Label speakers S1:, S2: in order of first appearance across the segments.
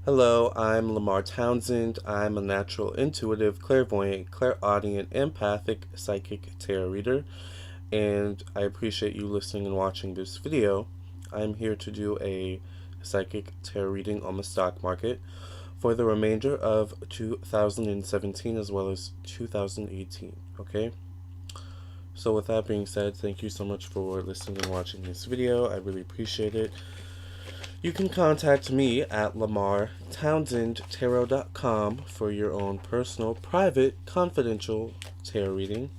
S1: Hello, I'm Lamar Townsend. I'm a natural intuitive, clairvoyant, clairaudient, empathic, psychic tarot reader, and I appreciate you listening and watching this video. I'm here to do a psychic tarot reading on the stock market for the remainder of 2017 as well as 2018, okay? So with that being said, thank you so much for listening and watching this video. I really appreciate it. You can contact me at lamartownsendtarot.com for your own personal, private, confidential tarot reading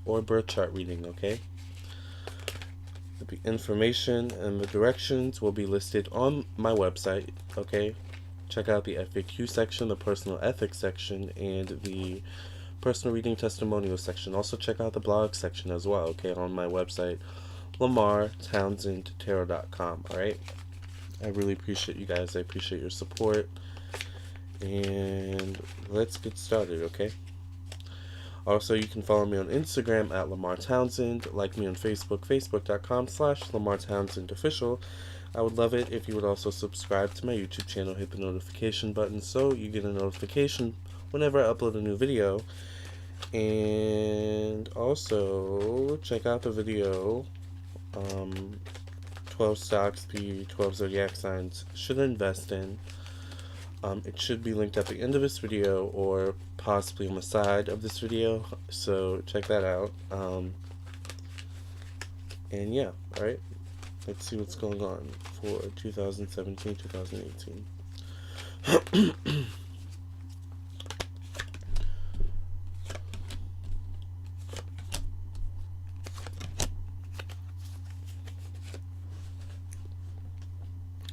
S1: or birth chart reading, okay? The information and the directions will be listed on my website, okay? Check out the FAQ section, the personal ethics section, and the personal reading testimonial section. Also check out the blog section as well, okay, on my website, lamartownsendtarot.com, alright? I really appreciate you guys. I appreciate your support. And let's get started, okay? Also, you can follow me on Instagram at Lamar Townsend. Like me on Facebook, facebook.com/Lamar Townsend Official. I would love it if you would also subscribe to my YouTube channel. Hit the notification button so you get a notification whenever I upload a new video. And also, check out the video 12 stocks the 12 zodiac signs should invest in. It should be linked at the end of this video or possibly on the side of this video, so check that out. And yeah, alright, let's see what's going on for 2017, 2018.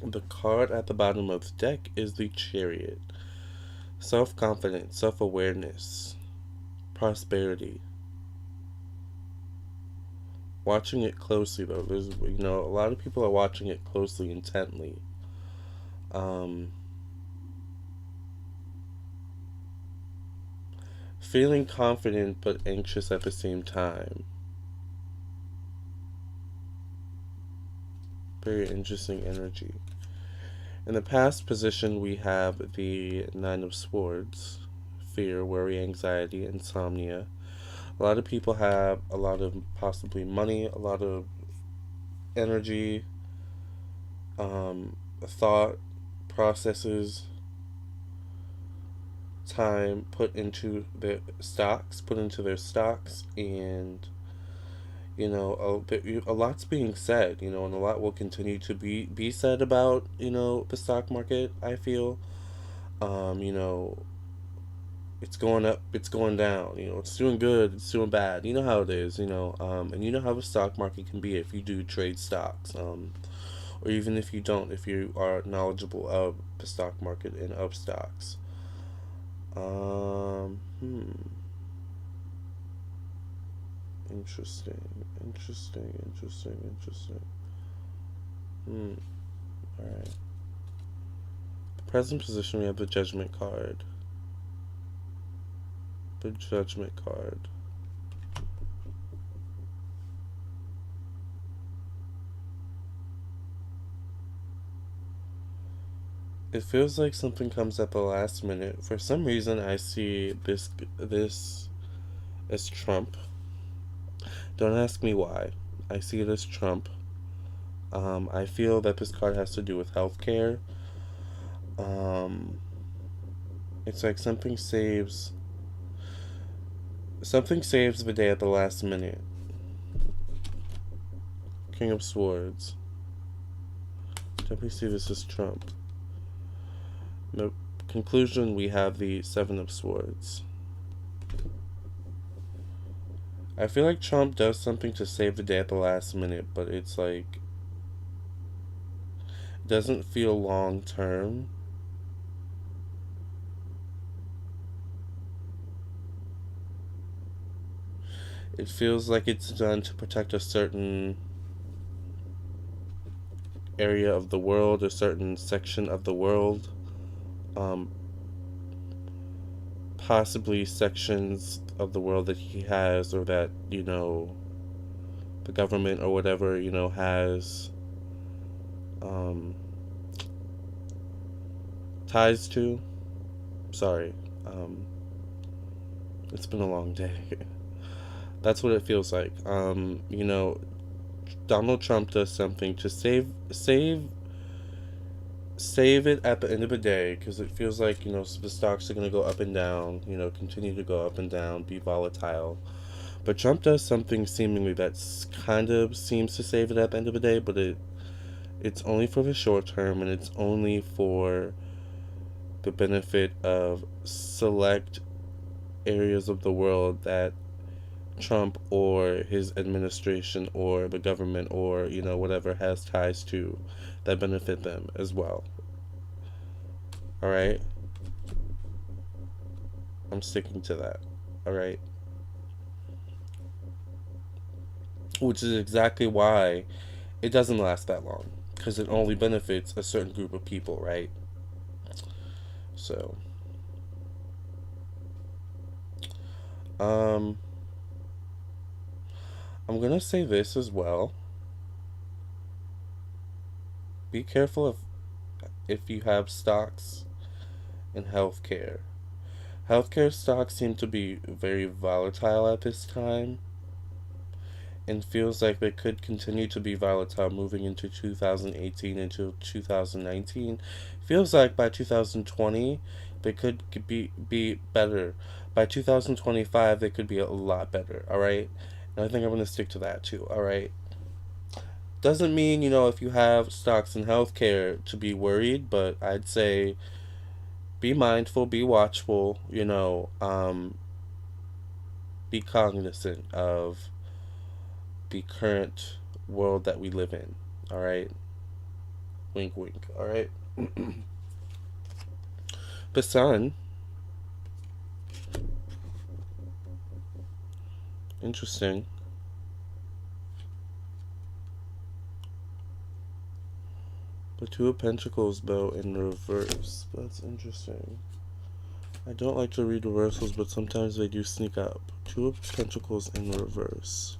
S1: The card at the bottom of the deck is the Chariot. Self-confidence, self-awareness, prosperity. Watching it closely though, there's a lot of people are watching it closely, intently. Feeling confident but anxious at the same time. Very interesting energy. In the past position, we have the Nine of Swords, fear, worry, anxiety, insomnia. A lot of people have a lot of possibly money, a lot of energy, thought, processes, time put into their stocks, and a lot's being said, and a lot will continue to be said about, the stock market, I feel. You know, it's going up, it's going down, it's doing good, it's doing bad. You know how it is, and you know how the stock market can be if you do trade stocks, or even if you don't, if you are knowledgeable of the stock market and of stocks. Um, hmm. Interesting. Alright. The present position, we have the Judgment card. The Judgment card. It feels like something comes at the last minute. For some reason, I see this as Trump. Don't ask me why. I see it as Trump. I feel that this card has to do with healthcare. Um, it's like something saves the day at the last minute. King of Swords. Definitely see this as Trump. In the conclusion, we have the Seven of Swords. I feel like Trump does something to save the day at the last minute, but it's like, it doesn't feel long term. It feels like it's done to protect a certain area of the world, a certain section of the world. Um, Possibly sections of the world that he has, or that, the government or whatever, has ties to. Sorry. Um, it's been a long day. That's what it feels like. Donald Trump does something to save it at the end of the day, because it feels like, the stocks are going to go up and down, continue to go up and down, be volatile. But Trump does something seemingly that's kind of seems to save it at the end of the day, but it's only for the short term, and it's only for the benefit of select areas of the world that Trump or his administration or the government or, whatever has ties to, that benefit them as well. All right? I'm sticking to that. All right? Which is exactly why it doesn't last that long, because it only benefits a certain group of people, right? So, um, I'm gonna say this as well. Be careful if you have stocks in healthcare. Healthcare stocks seem to be very volatile at this time, and feels like they could continue to be volatile moving into 2018 into 2019. Feels like by 2020 they could be better. By 2025 they could be a lot better. All right, and I think I'm gonna stick to that too. All right. Doesn't mean, if you have stocks in healthcare to be worried, but I'd say be mindful, be watchful, be cognizant of the current world that we live in. All right? Wink, wink. All right? The sun. Interesting. The Two of Pentacles, though, in reverse. That's interesting. I don't like to read reversals, but sometimes they do sneak up. Two of Pentacles in reverse.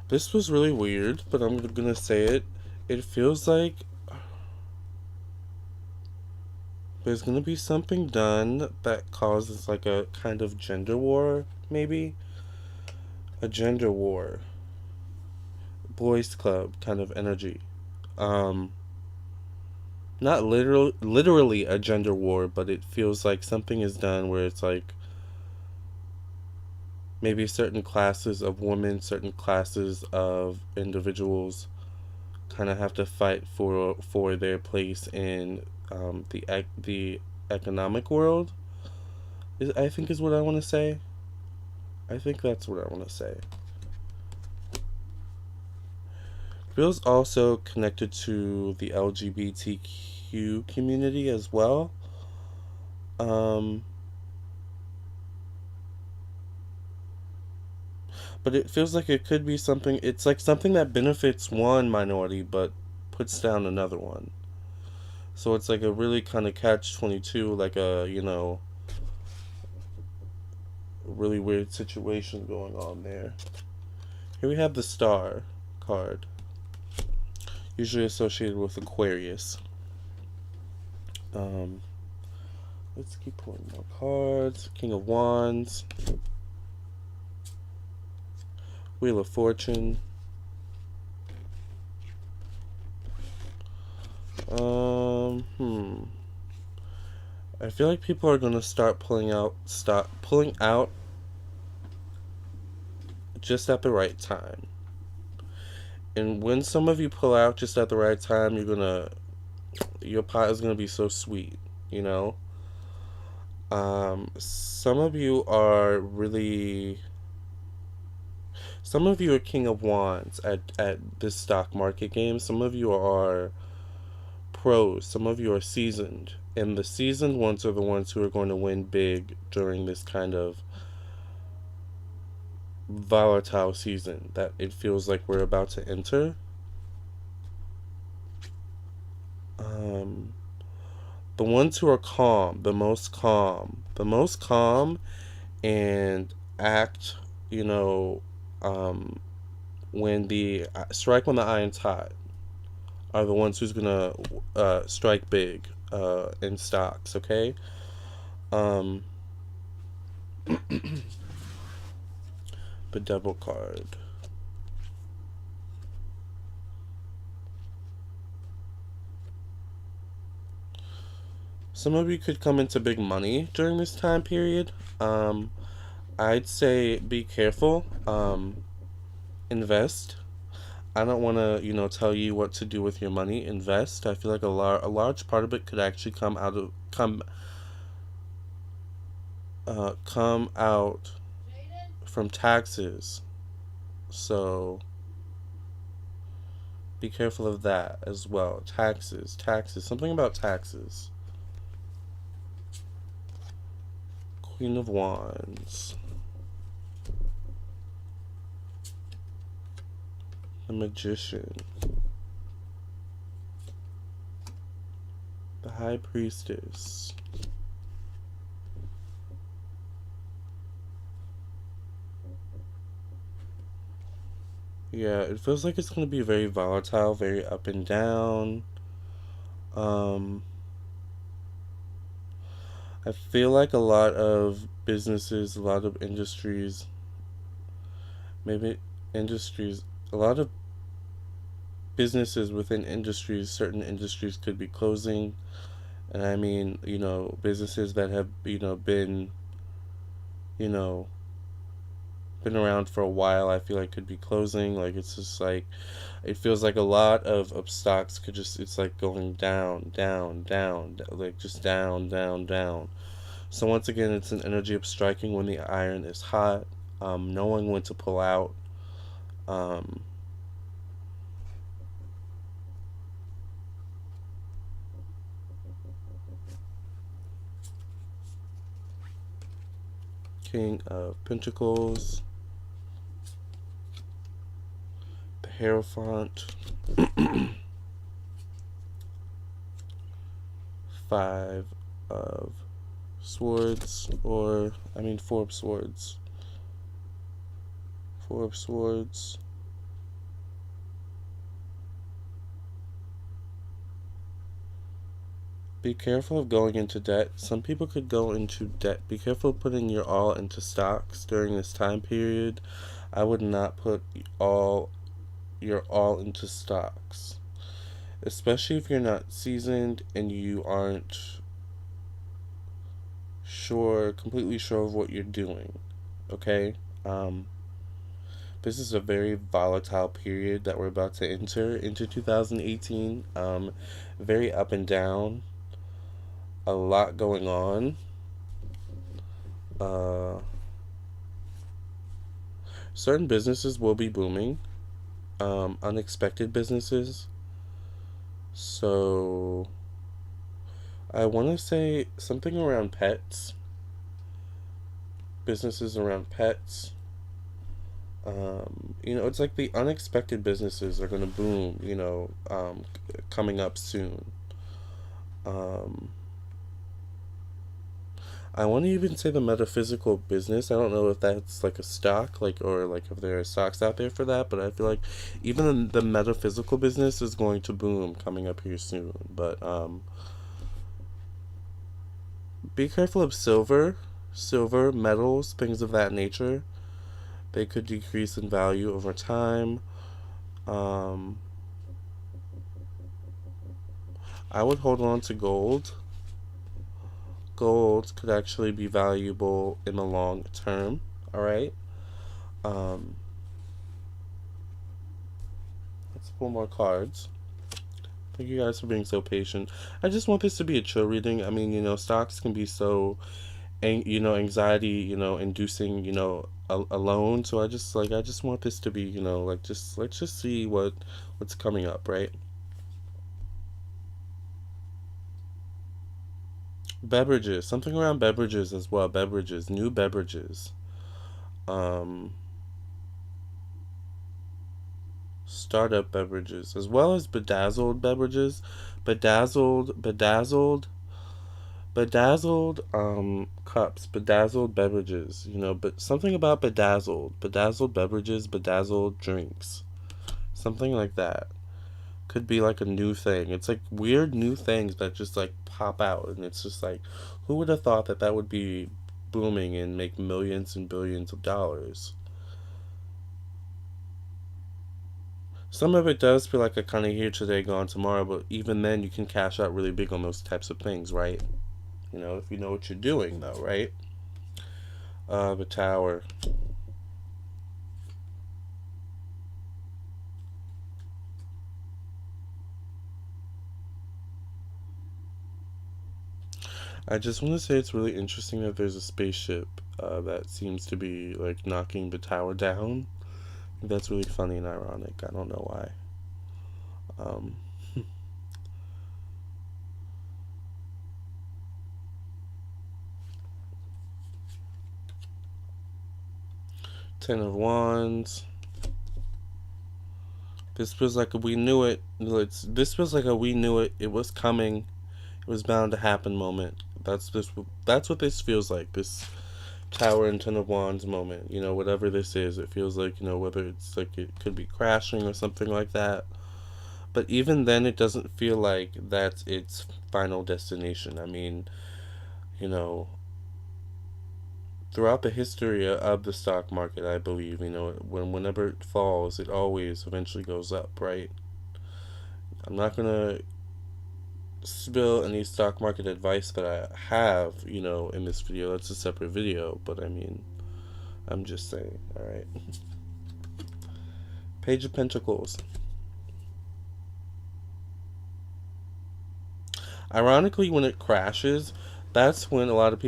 S1: This was really weird, but I'm gonna say it. It feels like there's gonna be something done that causes like a kind of gender war, maybe? A gender war. Boys club kind of energy. Not literally a gender war, but it feels like something is done where it's like maybe certain classes of women, certain classes of individuals kind of have to fight for their place in the economic world. I think is what I want to say. I think that's what I want to say. Feels also connected to the LGBTQ community as well. But it feels like it could be something. It's like something that benefits one minority but puts down another one. So it's like a really kind of catch-22, like a, really weird situation going on there. Here we have the Star card, usually associated with Aquarius. Let's keep pulling more cards. King of Wands. Wheel of Fortune. I feel like people are gonna start pulling out just at the right time. And when some of you pull out just at the right time, your pot is gonna be so sweet, Some of you are King of Wands at this stock market game. Some of you are pros. Some of you are seasoned. And the seasoned ones are the ones who are going to win big during this kind of volatile season that it feels like we're about to enter. The ones who are the most calm, and act, when the strike when the iron's hot are the ones who's gonna strike big in stocks. Okay. Um, Bedevil card. Some of you could come into big money during this time period. I'd say be careful. Invest. I don't want to, tell you what to do with your money. Invest. I feel like a large part of it could actually come out from taxes. So be careful of that as well. Taxes, something about taxes. Queen of Wands. The Magician. The High Priestess. Yeah, it feels like it's going to be very volatile, very up and down. I feel like a lot of businesses, a lot of industries, maybe industries, a lot of businesses within industries, certain industries could be closing. And I mean, businesses that have, you know, been around for a while, I feel like could be closing. Like, it's just like, it feels like a lot of stocks could just, it's like going down, down, down, like just down, down, down. So once again, it's an energy of striking when the iron is hot, knowing when to pull out. Um, King of Pentacles, the Hierophant, Five of Swords, Four of Swords. Four of Swords. Be careful of going into debt. Some people could go into debt. Be careful of putting your all into stocks during this time period. I would not put your all into stocks. Especially if you're not seasoned and you aren't completely sure of what you're doing. Okay? This is a very volatile period that we're about to enter into 2018. Very up and down. A lot going on. Certain businesses will be booming. Unexpected businesses. So I want to say something around pets. Businesses around pets. It's like the unexpected businesses are going to boom, coming up soon. I want to even say the metaphysical business. I don't know if that's like a stock, or if there are stocks out there for that, but I feel like even the metaphysical business is going to boom coming up here soon. But be careful of silver, metals, things of that nature. They could decrease in value over time. I would hold on to gold. Gold could actually be valuable in the long term. All right. Let's pull more cards. Thank you guys for being so patient. I just want this to be a chill reading. I mean, stocks can be so, anxiety, inducing, alone. So I just want this to be, let's just see what's coming up, right? Beverages, something around beverages as well. Beverages, new beverages. Startup beverages, as well as bedazzled beverages. Bedazzled Bedazzled cups, bedazzled beverages, but something about bedazzled beverages, bedazzled drinks, something like that. Could be like a new thing. It's like weird new things that just like pop out, and it's just like, who would have thought that that would be booming and make millions and billions of dollars? Some of it does feel like a kind of here today, gone tomorrow, but even then, you can cash out really big on those types of things, right? If you know what you're doing, though, right? The Tower. I just want to say it's really interesting that there's a spaceship that seems to be like knocking the tower down. That's really funny and ironic. I don't know why. Um, 10 of Wands. This feels like a we knew it. This feels like a we knew it. It was coming. It was bound to happen moment. That's this. That's what this feels like. This Tower and 10 of Wands moment. Whatever this is, it feels like whether it's like it could be crashing or something like that. But even then, it doesn't feel like that's its final destination. I mean, you know, throughout the history of the stock market, I believe, whenever it falls, it always eventually goes up, right? I'm not gonna spill any stock market advice that I have, in this video. That's a separate video, but I mean, I'm just saying, all right. Page of Pentacles. Ironically, when it crashes, that's when a lot of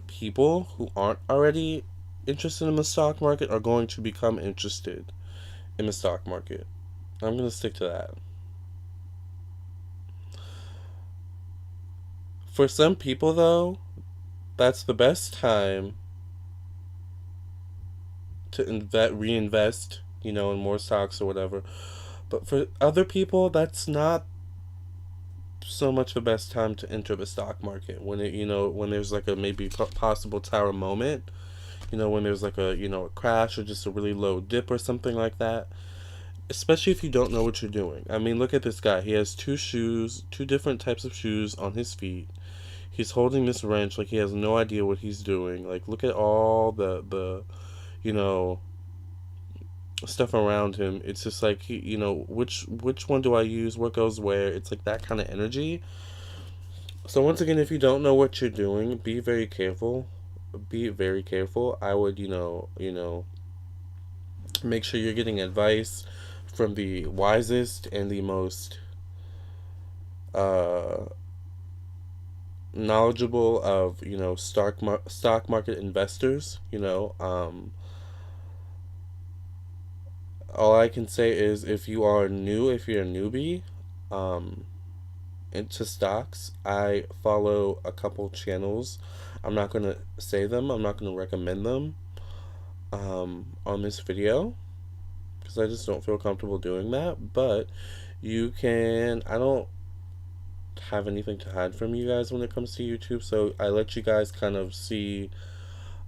S1: people who aren't already interested in the stock market are going to become interested in the stock market. I'm going to stick to that. For some people, though, that's the best time to reinvest, in more stocks or whatever. But for other people, that's not so much the best time to enter the stock market when when there's like a maybe possible tower moment, when there's like a crash or just a really low dip or something like that, especially if you don't know what you're doing. I mean, look at this guy. He has two different types of shoes on his feet. He's holding this wrench like he has no idea what he's doing. Like, look at all the you know stuff around him. It's just like which one do I use, what goes where. It's like that kind of energy. So once again, if you don't know what you're doing, be very careful. Be very careful. I would make sure you're getting advice from the wisest and the most uh knowledgeable of stock market investors. All I can say is, if you're a newbie, um, into stocks, I follow a couple channels. I'm not gonna say them. I'm not gonna recommend them on this video because I just don't feel comfortable doing that. But you can. I don't have anything to hide from you guys when it comes to YouTube, so I let you guys kind of see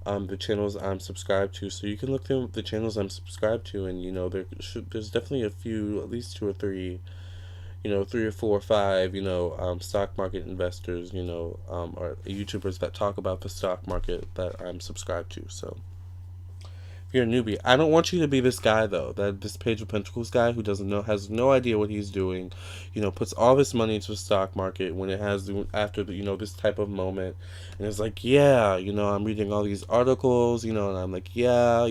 S1: the channels I'm subscribed to, so you can look through the channels I'm subscribed to, and there's definitely a few, at least two or three, 3 or 4 or 5, stock market investors, or YouTubers that talk about the stock market that I'm subscribed to. So if you're a newbie, I don't want you to be this guy though, this Page of Pentacles guy who doesn't know, has no idea what he's doing, puts all this money into the stock market when it has after this type of moment, and it's like, yeah, I'm reading all these articles, and I'm like, yeah,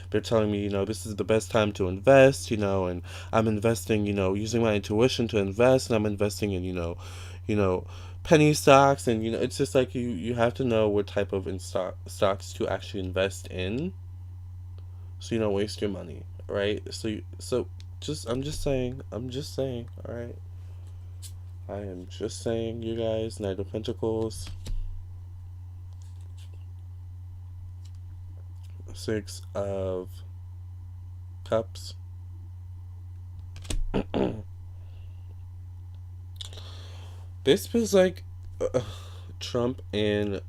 S1: they're telling me, this is the best time to invest, and I'm investing, using my intuition to invest, and I'm investing in, you know, penny stocks, and it's just like you have to know what type of stocks to actually invest in, so you don't waste your money, right? So just I'm just saying, all right. I am just saying, you guys. Knight of Pentacles, 6 of Cups. This feels like Trump and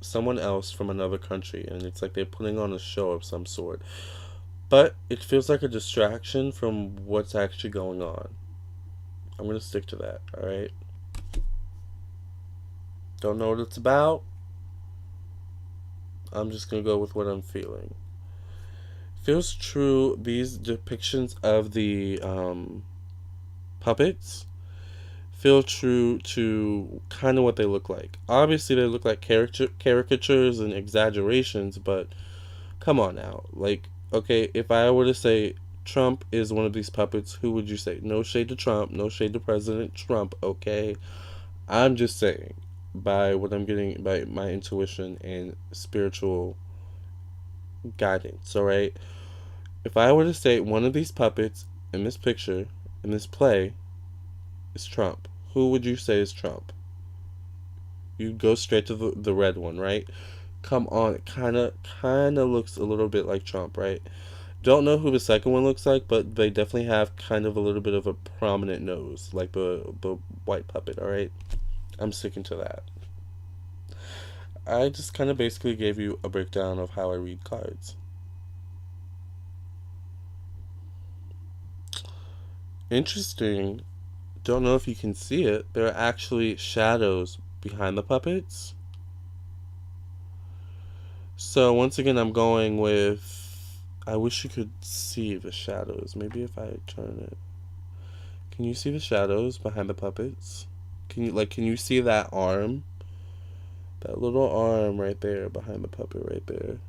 S1: someone else from another country, and it's like they're putting on a show of some sort. But it feels like a distraction from what's actually going on. I'm gonna stick to that, alright? Don't know what it's about. I'm just gonna go with what I'm feeling. Feels true, these depictions of the puppets feel true to kind of what they look like. Obviously, they look like caricatures and exaggerations, but come on now. Like, okay, if I were to say Trump is one of these puppets, who would you say? No shade to Trump, no shade to President Trump, okay? I'm just saying, by what I'm getting, by my intuition and spiritual guidance, alright? If I were to say one of these puppets in this picture, in this play, is Trump, who would you say is Trump? You go straight to the red one, right? Come on, it kind of looks a little bit like Trump, right? Don't know who the second one looks like, but they definitely have kind of a little bit of a prominent nose, like the white puppet. All right, I'm sticking to that. I just kind of basically gave you a breakdown of how I read cards. Interesting. Don't know if you can see it. There are actually shadows behind the puppets. So once again, I'm going with. I wish you could see the shadows. Maybe if I turn it. Can you see the shadows behind the puppets? Can you see that arm? That little arm right there behind the puppet right there.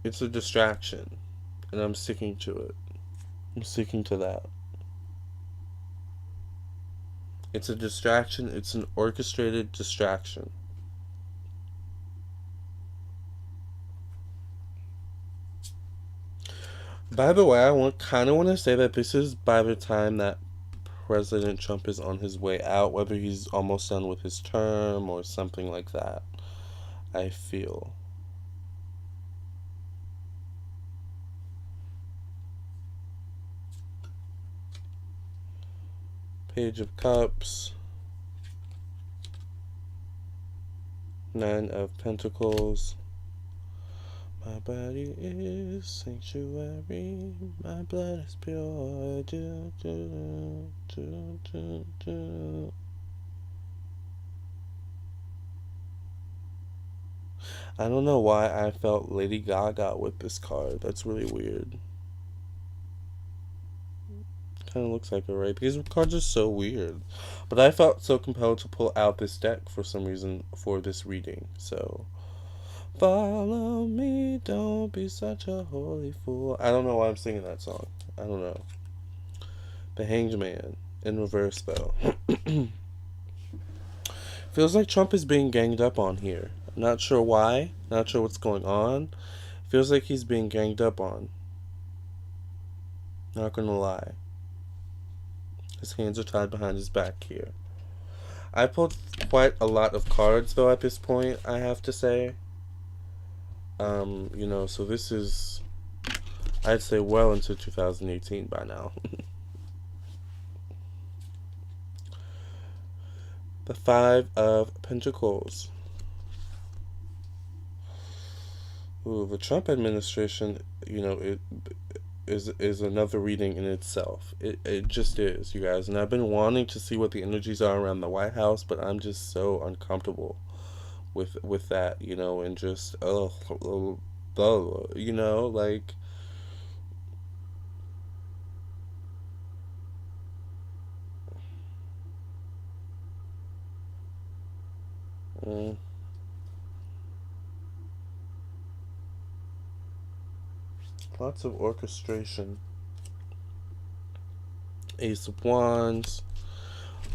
S1: It's a distraction, and I'm sticking to it. I'm sticking to that. It's a distraction. It's an orchestrated distraction. By the way, kind of want to say that this is by the time that President Trump is on his way out, whether he's almost done with his term or something like that. I feel. Page of Cups. Nine of Pentacles. My body is sanctuary, my blood is pure. Do, do, do, do, do. I don't know why I felt Lady Gaga with this card. That's really weird. Kind of looks like her, right? These cards are so weird. But I felt so compelled to pull out this deck for some reason for this reading. So, follow me, don't be such a holy fool. I don't know why I'm singing that song. I don't know. The Hanged Man in reverse, though. Feels like Trump is being ganged up on here. Not sure why. Not sure what's going on. Feels like he's being ganged up on. Not gonna lie. His hands are tied behind his back here. I pulled quite a lot of cards though at this point, I have to say. So this is, I'd say, well into 2018 by now. The Five of Pentacles. Ooh, the Trump administration, it is another reading in itself. It just is, you guys. And I've been wanting to see what the energies are around the White House, but I'm just so uncomfortable with that, and just like. Mm. Lots of orchestration. Ace of Wands.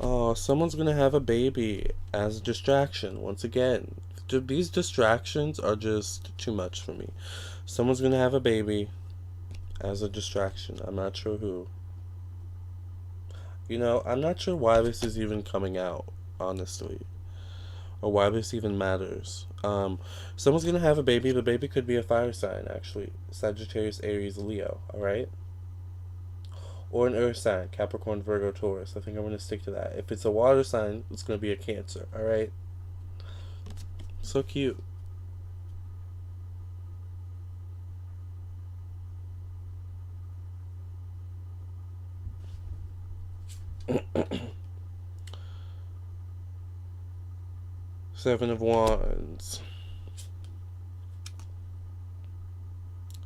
S1: Oh, someone's gonna have a baby as a distraction. Once again, these distractions are just too much for me. Someone's gonna have a baby as a distraction. I'm not sure who. I'm not sure why this is even coming out, honestly, or why this even matters. Someone's gonna have a baby. The baby could be a fire sign, actually. Sagittarius, Aries, Leo. All right. or an earth sign, Capricorn, Virgo, Taurus. I think I'm going to stick to that. If it's a water sign, it's going to be a Cancer, all right? So cute. Seven of Wands.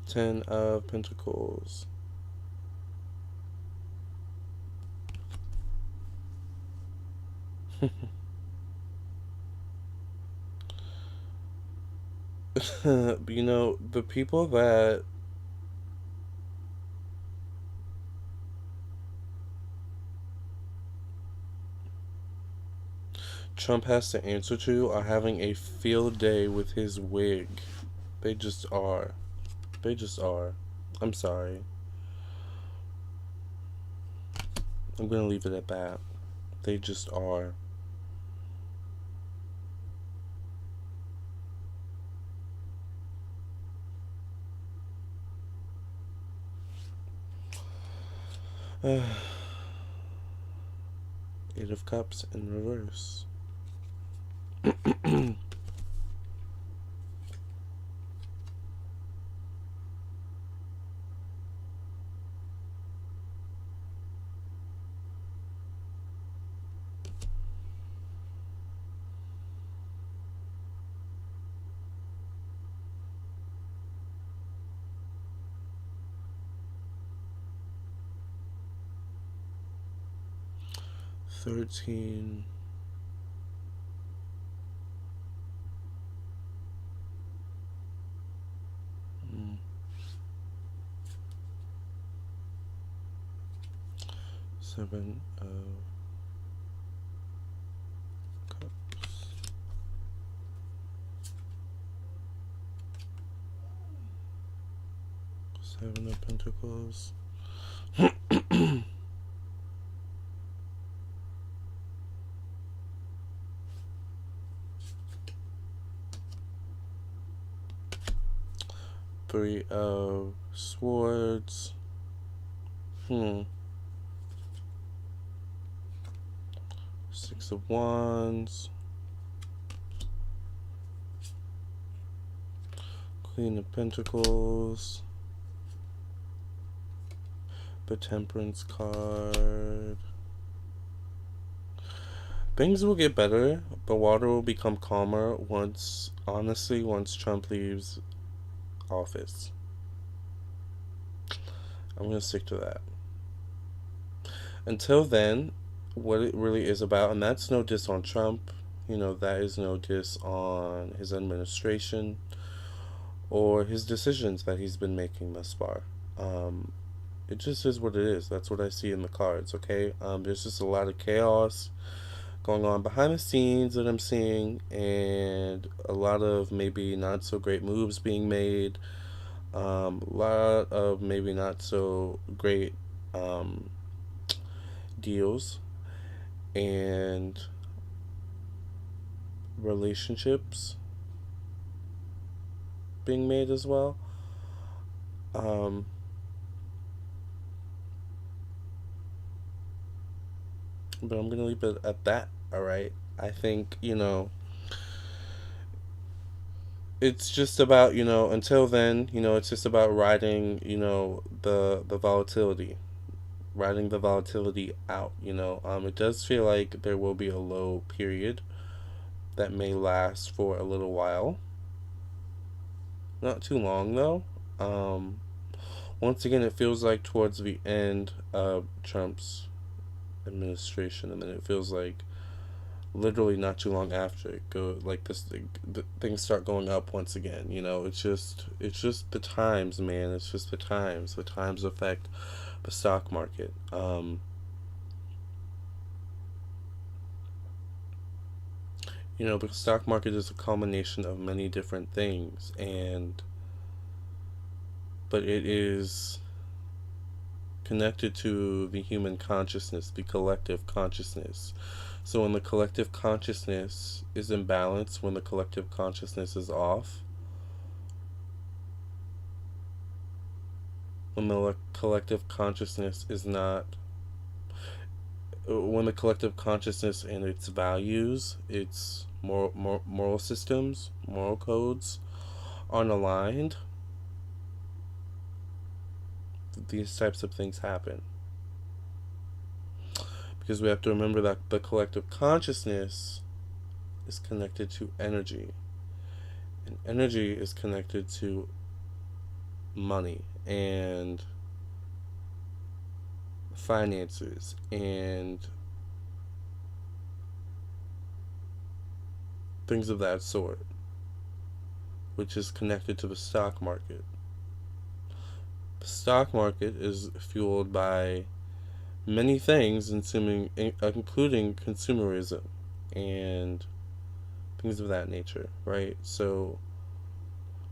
S1: Ten of Pentacles. You know, the people that Trump has to answer to are having a field day with his wig. They just are. They just are. I'm sorry. I'm gonna leave it at that. They just are. Eight of Cups in reverse. 13. Seven of Cups. Seven of Pentacles. Three of Swords. Six of Wands. Queen of Pentacles. The Temperance card. Things will get better. The water will become calmer once Trump leaves office. I'm going to stick to that. Until then, what it really is about, and that's no diss on Trump, you know, that is no diss on his administration or his decisions that he's been making thus far. It just is what it is. That's what I see in the cards, okay? There's just a lot of chaos going on behind the scenes that I'm seeing, and a lot of maybe not so great moves being made, a lot of maybe not so great deals and relationships being made as well. But I'm gonna leave it at that. All right. I think, you know, it's just about, you know, until then, you know, it's just about riding, you know, the volatility, riding the volatility out. You know, it does feel like there will be a low period that may last for a little while. Not too long though. Once again, it feels like towards the end of Trump's administration, and then it feels like literally not too long after it go like this, things start going up once again. You know, it's just the times, man. It's just the times. The times affect the stock market. You know, the stock market is a culmination of many different things, but it is connected to the human consciousness, the collective consciousness. So when the collective consciousness is in balance, when the collective consciousness is off, when the collective consciousness is not, when the collective consciousness and its values, its moral systems, moral codes aren't aligned, these types of things happen. Because we have to remember that the collective consciousness is connected to energy, and energy is connected to money and finances and things of that sort, which is connected to the stock market. The stock market is fueled by many things, including consumerism and things of that nature, right? So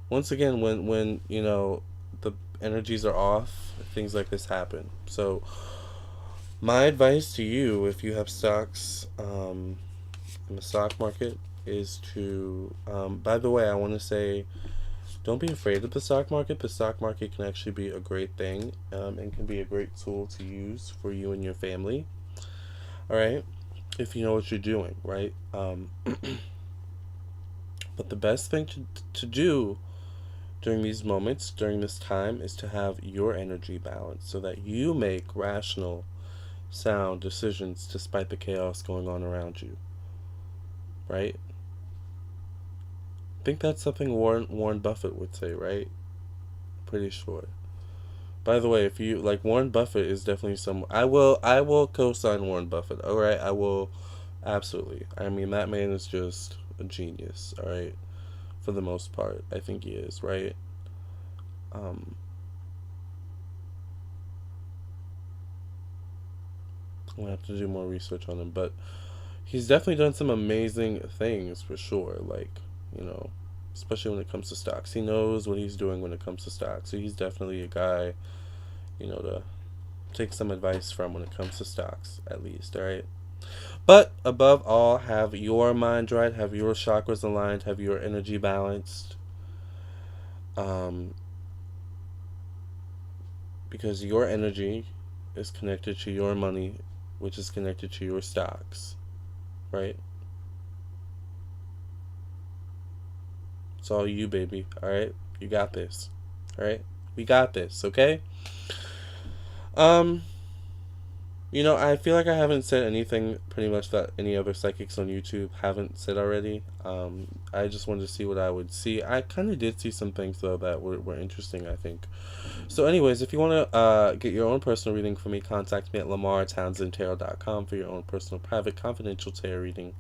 S1: once again, when the energies are off, things like this happen. So my advice to you, if you have stocks in the stock market, is to by the way, I want to say, don't be afraid of the stock market. The stock market can actually be a great thing, and can be a great tool to use for you and your family. All right, if you know what you're doing, right? But the best thing to do during these moments, during this time, is to have your energy balanced so that you make rational, sound decisions despite the chaos going on around you, right? I think that's something Warren Buffett would say, right? Pretty sure. By the way, if you like, Warren Buffett is definitely some. I will co-sign Warren Buffett. All right, I will absolutely. I mean, that man is just a genius. All right, for the most part, I think he is, right. Um, I'm gonna have to do more research on him, but he's definitely done some amazing things for sure. Like, you know, especially when it comes to stocks, he knows what he's doing when it comes to stocks. So he's definitely a guy, to take some advice from when it comes to stocks, at least. All right. But above all, have your mind right, have your chakras aligned, have your energy balanced. Um, because your energy is connected to your money, which is connected to your stocks, right? It's all you, baby. All right, you got this. All right, we got this. Okay. Um, I feel like I haven't said anything pretty much that any other psychics on YouTube haven't said already. I just wanted to see what I would see. I kind of did see some things, though, that were interesting, I think. So, anyways, if you want to get your own personal reading from me, contact me at lamartownsendtarot.com for your own personal, private, confidential tarot reading.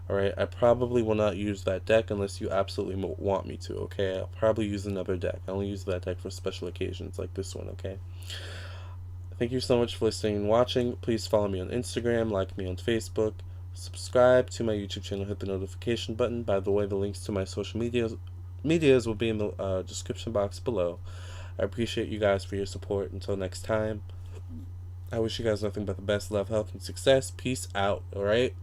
S1: All right, I probably will not use that deck unless you absolutely want me to, okay? I'll probably use another deck. I only use that deck for special occasions like this one, okay? Thank you so much for listening and watching. Please follow me on Instagram, like me on Facebook, subscribe to my YouTube channel, hit the notification button. By the way, the links to my social medias will be in the description box below. I appreciate you guys for your support. Until next time, I wish you guys nothing but the best, love, health, and success. Peace out, alright?